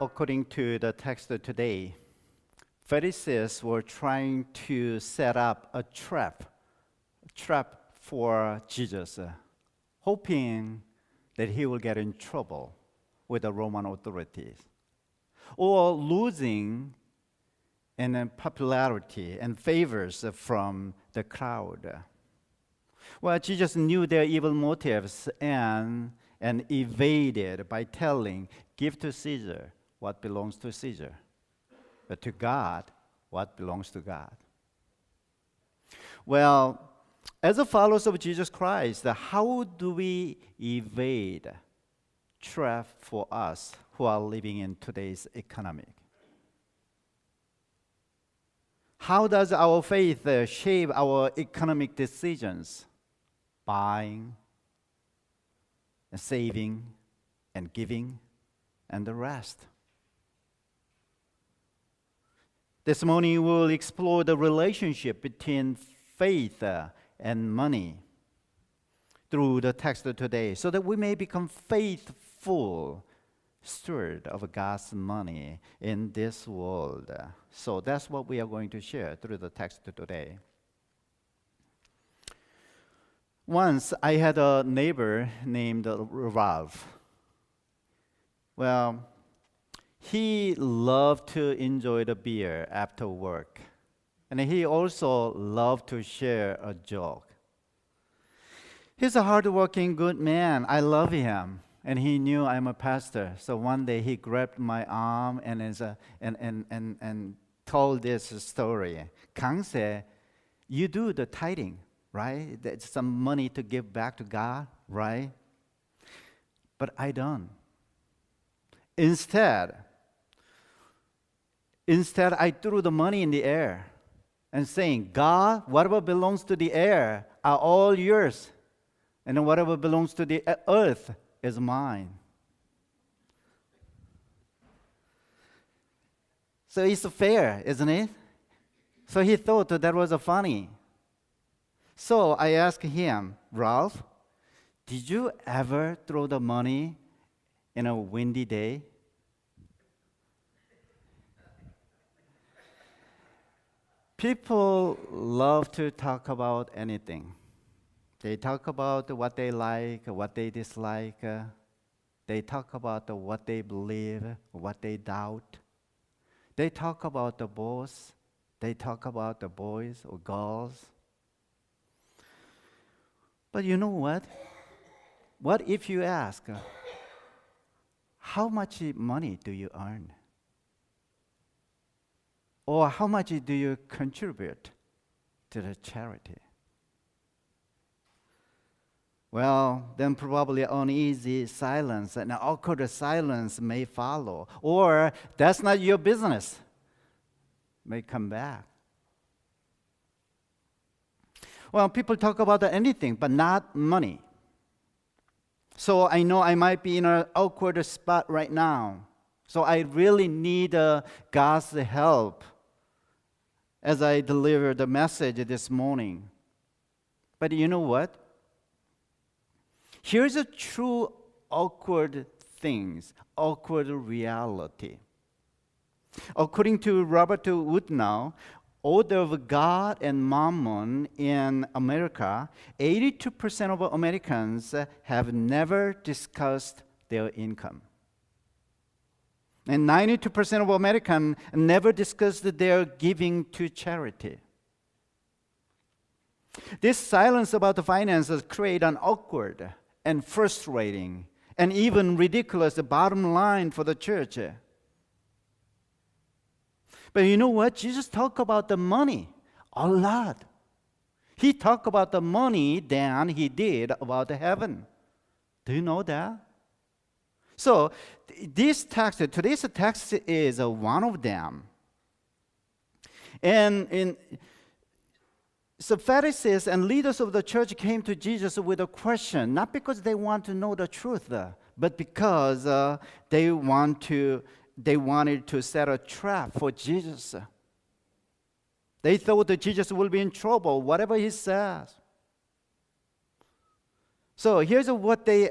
According to the text today, Pharisees were trying to set up a trap for Jesus, hoping that he will get in trouble with the Roman authorities or losing in popularity and favors from the crowd. Well, Jesus knew their evil motives and evaded by telling, "Give to Caesar what belongs to Caesar, but to God what belongs to God." Well, as a followers of Jesus Christ, how do we evade trap for us who are living in today's economy? How does our faith shape our economic decisions? Buying, and saving, and giving, and the rest. This morning we will explore the relationship between faith and money through the text of today so that we may become faithful steward of God's money in this world. So that's what we are going to share through the text today. Once I had a neighbor named Ralph. Well, he loved to enjoy the beer after work. And he also loved to share a joke. He's a hardworking, good man. I love him. And he knew I'm a pastor. So one day he grabbed my arm and told this story. Kang said, "You do the tithing, right? That's some money to give back to God, right? But I don't. Instead, I threw the money in the air and saying, God, whatever belongs to the air are all yours. And whatever belongs to the earth is mine." So it's fair, isn't it? So he thought that was funny. So I asked him, "Ralph, did you ever throw the money in a windy day?" People love to talk about anything. They talk about what they like, what they dislike. They talk about what they believe, what they doubt. They talk about the boss. They talk about the boys or girls. But you know what? What if you ask, how much money do you earn? Or how much do you contribute to the charity? Well, then probably uneasy silence and awkward silence may follow. Or that's not your business may come back. Well, people talk about anything, but not money. So I know I might be in an awkward spot right now. So I really need God's help as I deliver the message this morning. But you know what? Here's a true awkward reality. According to Robert Woodnow, author of God and Mammon in America, 82% of Americans have never discussed their income. And 92% of Americans never discussed their giving to charity. This silence about the finances creates an awkward and frustrating and even ridiculous bottom line for the church. But you know what? Jesus talked about the money a lot. He talked about the money than he did about the heaven. Do you know that? So today's text is one of them. So Pharisees and leaders of the church came to Jesus with a question, not because they want to know the truth, but because they wanted to set a trap for Jesus. They thought that Jesus will be in trouble, whatever he says. So here's what they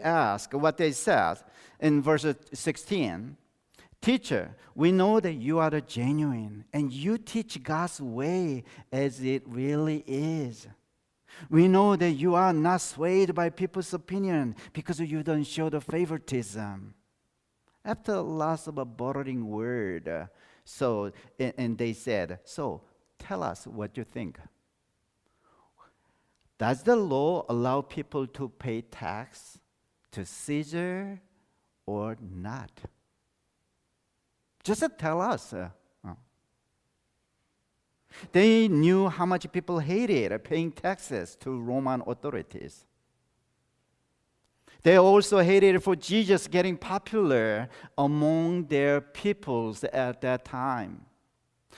said in verse 16. Teacher, we know that you are the genuine and you teach God's way as it really is. We know that you are not swayed by people's opinion because you don't show the favoritism. After lots of a bothering word, and they said, so tell us what you think. Does the law allow people to pay tax to Caesar or not? Just tell us. They knew how much people hated paying taxes to Roman authorities. They also hated for Jesus getting popular among their peoples at that time.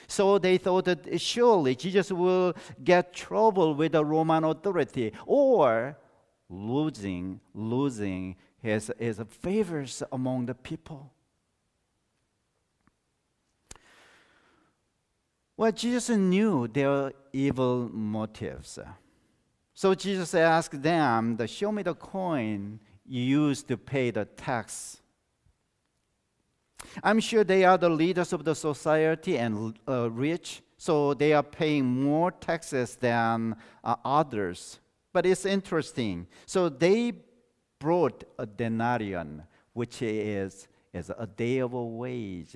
So they thought that surely Jesus will get trouble with the Roman authority or losing his favors among the people. Well, Jesus knew their evil motives. So Jesus asked them, show me the coin you used to pay the tax. I'm sure they are the leaders of the society and rich, so they are paying more taxes than others. But it's interesting. So they brought a denarion, which is a day of a wage.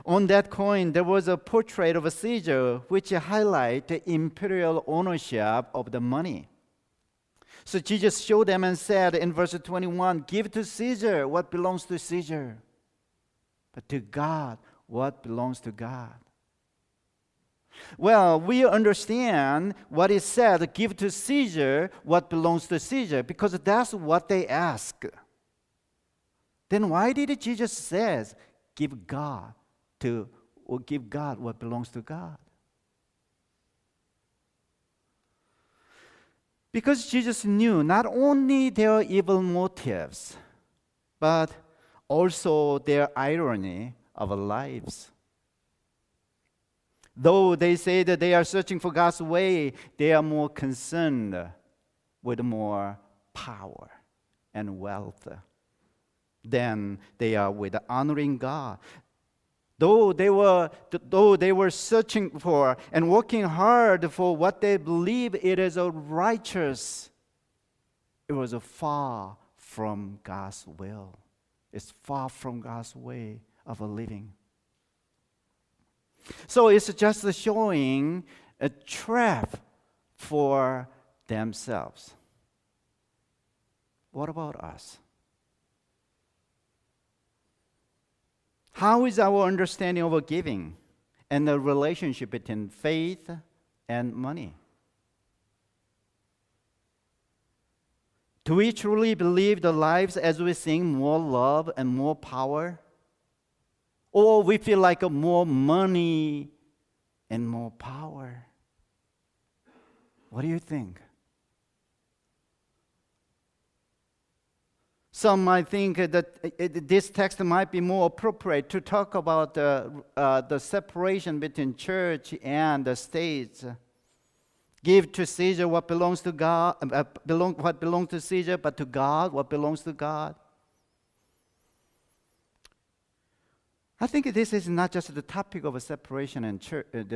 On that coin, there was a portrait of a Caesar, which highlights the imperial ownership of the money. So Jesus showed them and said in verse 21, give to Caesar what belongs to Caesar, but to God what belongs to God. Well, we understand what is said, give to Caesar what belongs to Caesar, because that's what they ask. Then why did Jesus say, give God what belongs to God? Because Jesus knew not only their evil motives, but also their irony of lives. Though they say that they are searching for God's way, they are more concerned with more power and wealth than they are with honoring God. Though they were searching for and working hard for what they believe it is righteous, it was far from God's will. It's far from God's way of living. So it's just showing a trap for themselves. What about us? How is our understanding of giving and the relationship between faith and money? Do we truly believe the lives as we sing more love and more power? Or we feel like more money and more power? What do you think? Some might think that this text might be more appropriate to talk about the separation between church and the state. Give to Caesar what belongs to God, what belongs to Caesar, but to God what belongs to God. I think this is not just the topic of a separation and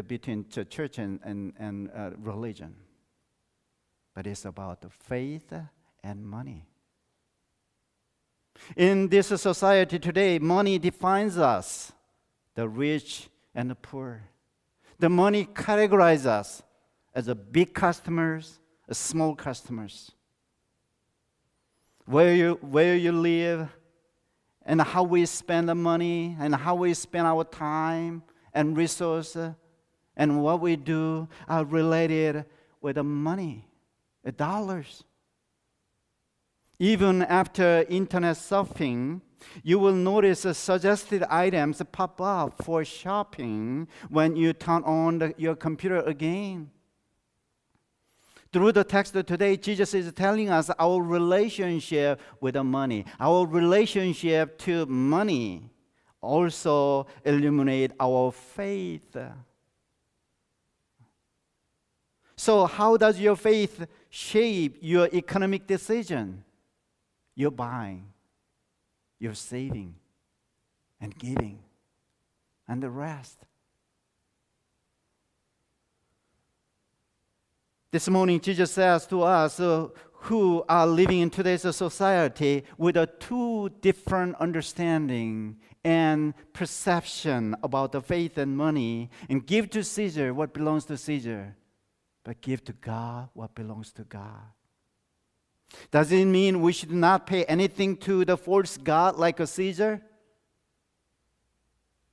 between church and religion, but it's about faith and money. In this society today, money defines us, the rich and the poor. The money categorizes us as big customers, as small customers. Where you live, and how we spend the money, and how we spend our time and resources, and what we do are related with the money, the dollars. Even after internet surfing, you will notice suggested items pop up for shopping when you turn on your computer again. Through the text today, Jesus is telling us our relationship with the money, our relationship to money also illuminate our faith. So how does your faith shape your economic decision? You're buying. your saving and giving and the rest. This morning, Jesus says to us who are living in today's society with a two different understanding and perception about the faith and money, and give to Caesar what belongs to Caesar, but give to God what belongs to God. Does it mean we should not pay anything to the false god like a Caesar?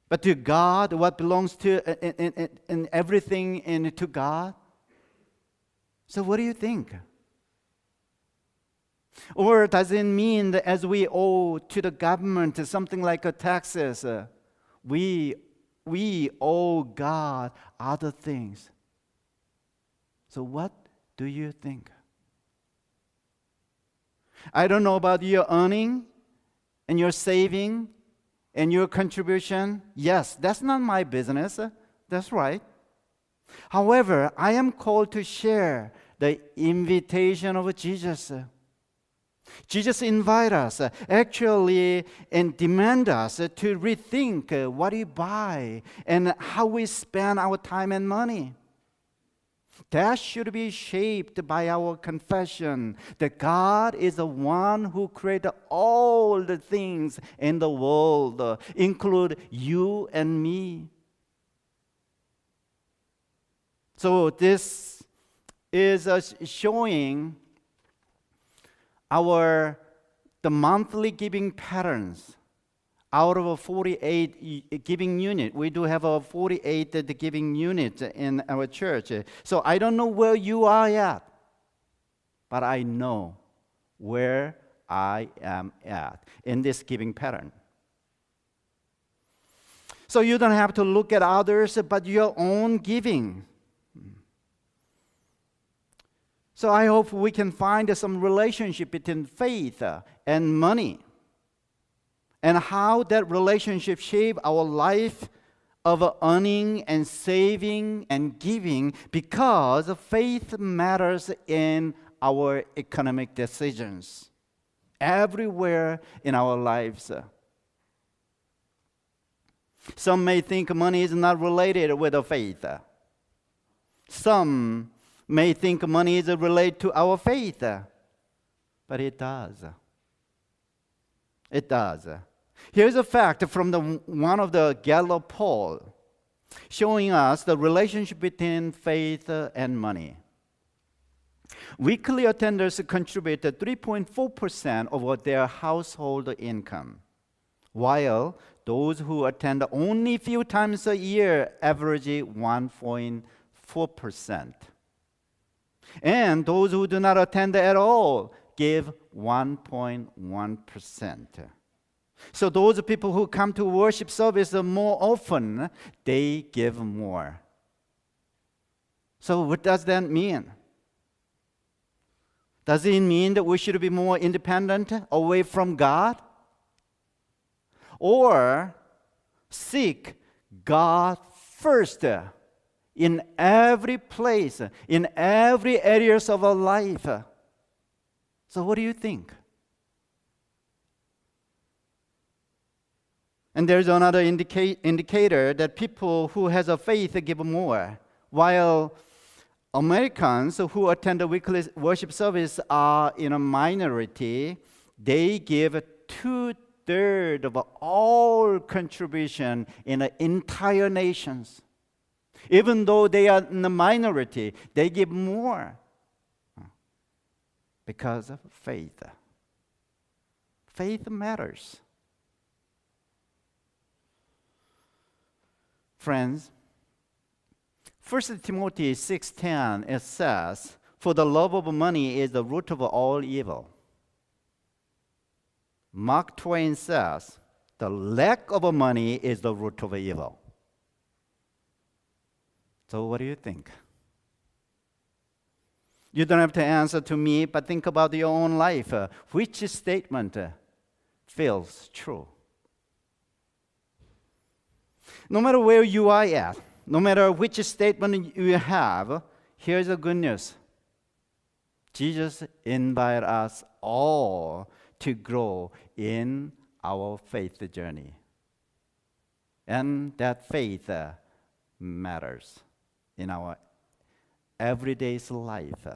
But to God, what belongs to and everything to God? So what do you think? Or does it mean that as we owe to the government something like a taxes, we owe God other things? So what do you think? I don't know about your earning and your saving and your contribution. Yes, that's not my business. That's right. However, I am called to share the invitation of Jesus. Jesus invites us actually and demand us to rethink what we buy and how we spend our time and money. That should be shaped by our confession that God is the one who created all the things in the world, include you and me. So this is showing the monthly giving patterns. Out of a 48 giving unit, we do have a 48 giving unit in our church. So I don't know where you are at, but I know where I am at in this giving pattern. So you don't have to look at others, but your own giving. So I hope we can find some relationship between faith and money, and how that relationship shape our life of earning and saving and giving, because faith matters in our economic decisions everywhere in our lives. Some may think money is not related with faith. Some may think money is related to our faith, but it does. It does. Here's a fact from one of the Gallup poll showing us the relationship between faith and money. Weekly attenders contribute 3.4% of their household income, while those who attend only a few times a year average 1.4%. And those who do not attend at all give 1.1%. So those people who come to worship service more often, they give more. So what does that mean? Does it mean that we should be more independent, away from God? Or seek God first in every place, in every areas of our life? So what do you think? And there's another indicator that people who has a faith give more, while Americans who attend the weekly worship service are in a minority. They give 2/3 of all contribution in the entire nations. Even though they are in the minority, they give more because of faith. Faith matters. Friends, 1 Timothy 6:10, it says, "For the love of money is the root of all evil." Mark Twain says, "The lack of money is the root of evil." So what do you think? You don't have to answer to me, but think about your own life. Which statement feels true? No matter where you are at, no matter which statement you have, here's the good news. Jesus invites us all to grow in our faith journey. And that faith matters in our everyday life,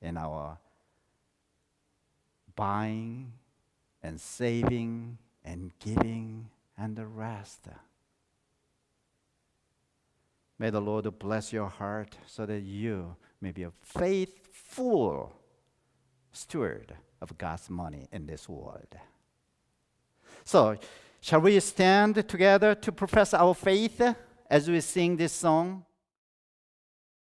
in our buying and saving and giving and the rest. May the Lord bless your heart so that you may be a faithful steward of God's money in this world. So, shall we stand together to profess our faith as we sing this song?